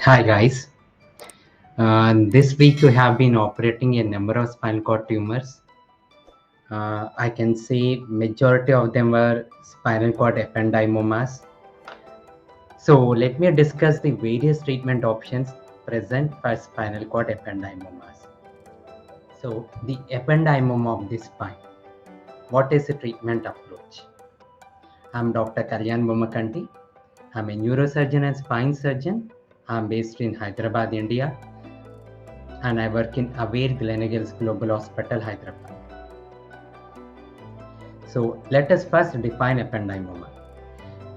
Hi guys. This week we have been operating a number of spinal cord tumors. I can say majority of them were spinal cord ependymomas. So let me discuss the various treatment options present for spinal cord ependymomas. So the ependymoma of the spine. What is the treatment approach? I'm Dr. Kalyan Bommkanti. I'm a neurosurgeon and spine surgeon. I'm based in Hyderabad, India, and I work in Aware Gleneagles Global Hospital, Hyderabad. So let us first define ependymoma.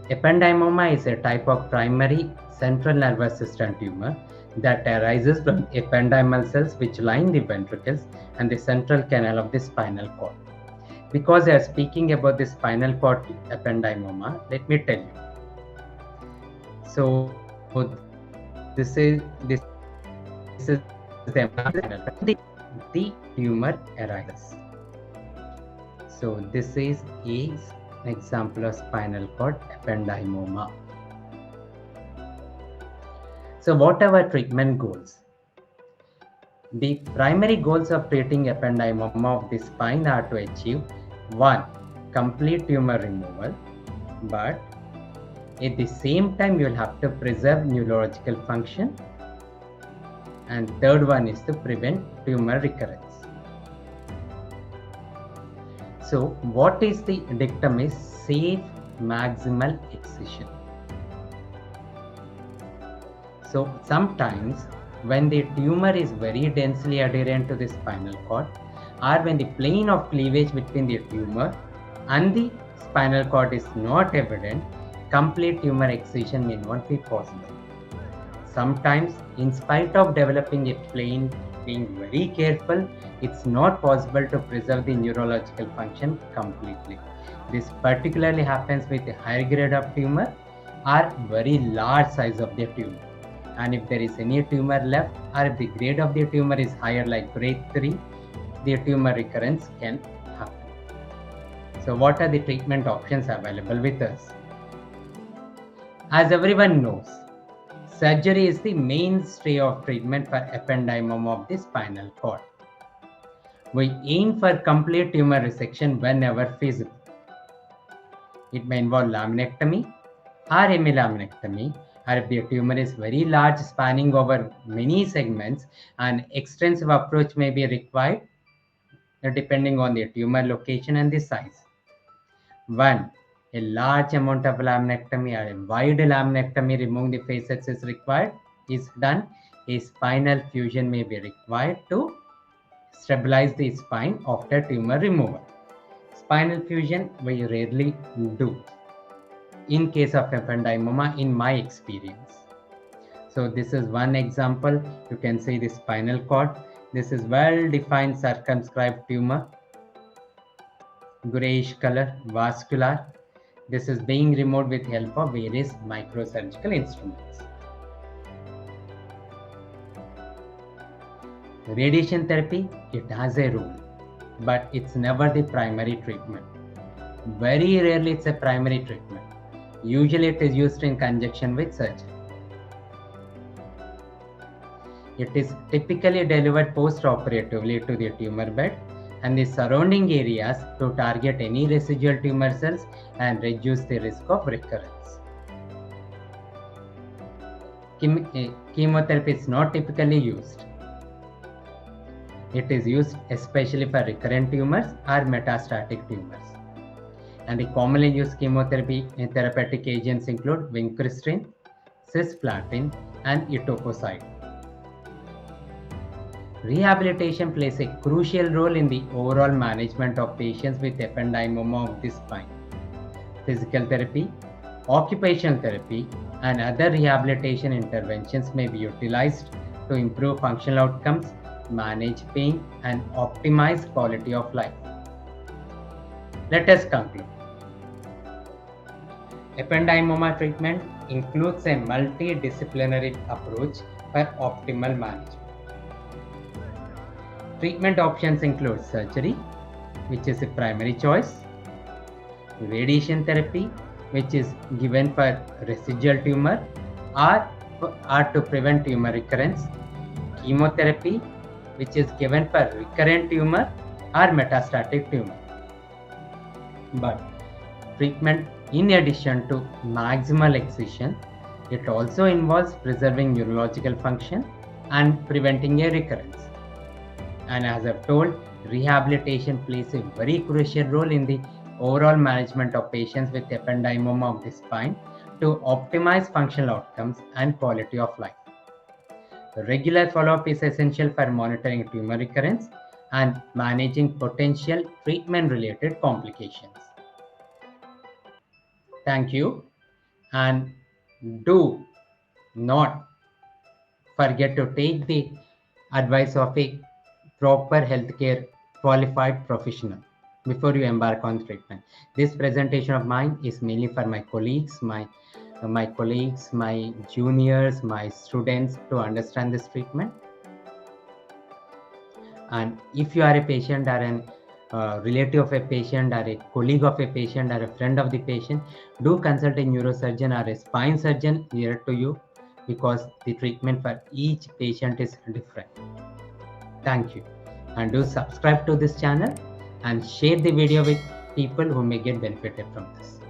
Ependymoma is a type of primary central nervous system tumor that arises from ependymal cells which line the ventricles and the central canal of the spinal cord. Because I am speaking about the spinal cord ependymoma, let me tell you. So this is the tumor arises. So this is an example of spinal cord ependymoma. So what are our treatment goals? The primary goals of treating ependymoma of the spine are to achieve 1. Complete tumor removal, but at the same time you will have to preserve neurological function, and third one is to prevent tumor recurrence. So what is the dictum is safe maximal excision. So sometimes when the tumor is very densely adherent to the spinal cord, or when the plane of cleavage between the tumor and the spinal cord is not evident, complete tumor excision may not be possible. Sometimes, in spite of developing a plane, being very careful, it's not possible to preserve the neurological function completely. This particularly happens with a higher grade of tumor or very large size of the tumor. And if there is any tumor left, or if the grade of the tumor is higher like grade 3, the tumor recurrence can happen. So what are the treatment options available with us? As everyone knows, surgery is the mainstay of treatment for ependymoma of the spinal cord. We aim for complete tumor resection whenever feasible. It may involve laminectomy or hemilaminectomy, or if the tumor is very large, spanning over many segments, an extensive approach may be required depending on the tumor location and the size. 1. A large amount of laminectomy or a wide laminectomy removing the facets is done. A spinal fusion may be required to stabilize the spine after tumor removal. Spinal fusion we rarely do in case of ependymoma in my experience. So this is one example. You can see the spinal cord. This is well-defined circumscribed tumor, grayish color, vascular. This is being removed with help of various microsurgical instruments. Radiation therapy, it has a role, but it's never the primary treatment. Very rarely it's a primary treatment. Usually it is used in conjunction with surgery. It is typically delivered post-operatively to the tumor bed and the surrounding areas to target any residual tumor cells and reduce the risk of recurrence. Chemotherapy is not typically used. It is used especially for recurrent tumors or metastatic tumors. And the commonly used chemotherapy therapeutic agents include vincristine, cisplatin, and etoposide. Rehabilitation plays a crucial role in the overall management of patients with ependymoma of the spine. Physical therapy, occupational therapy, and other rehabilitation interventions may be utilized to improve functional outcomes, manage pain, and optimize quality of life. Let us conclude. Ependymoma treatment includes a multidisciplinary approach for optimal management. Treatment options include surgery, which is a primary choice, radiation therapy, which is given for residual tumor, or are to prevent tumor recurrence, chemotherapy, which is given for recurrent tumor or metastatic tumor. But treatment, in addition to maximal excision, it also involves preserving neurological function and preventing a recurrence. And as I've told, rehabilitation plays a very crucial role in the overall management of patients with ependymoma of the spine to optimize functional outcomes and quality of life. Regular follow-up is essential for monitoring tumor recurrence and managing potential treatment-related complications. Thank you, and do not forget to take the advice of a proper healthcare qualified professional before you embark on treatment. This presentation of mine is mainly for my colleagues, my juniors, my students to understand this treatment. And if you are a patient or an relative of a patient or a colleague of a patient or a friend of the patient, do consult a neurosurgeon or a spine surgeon near to you, because the treatment for each patient is different. Thank you, and do subscribe to this channel and share the video with people who may get benefited from this.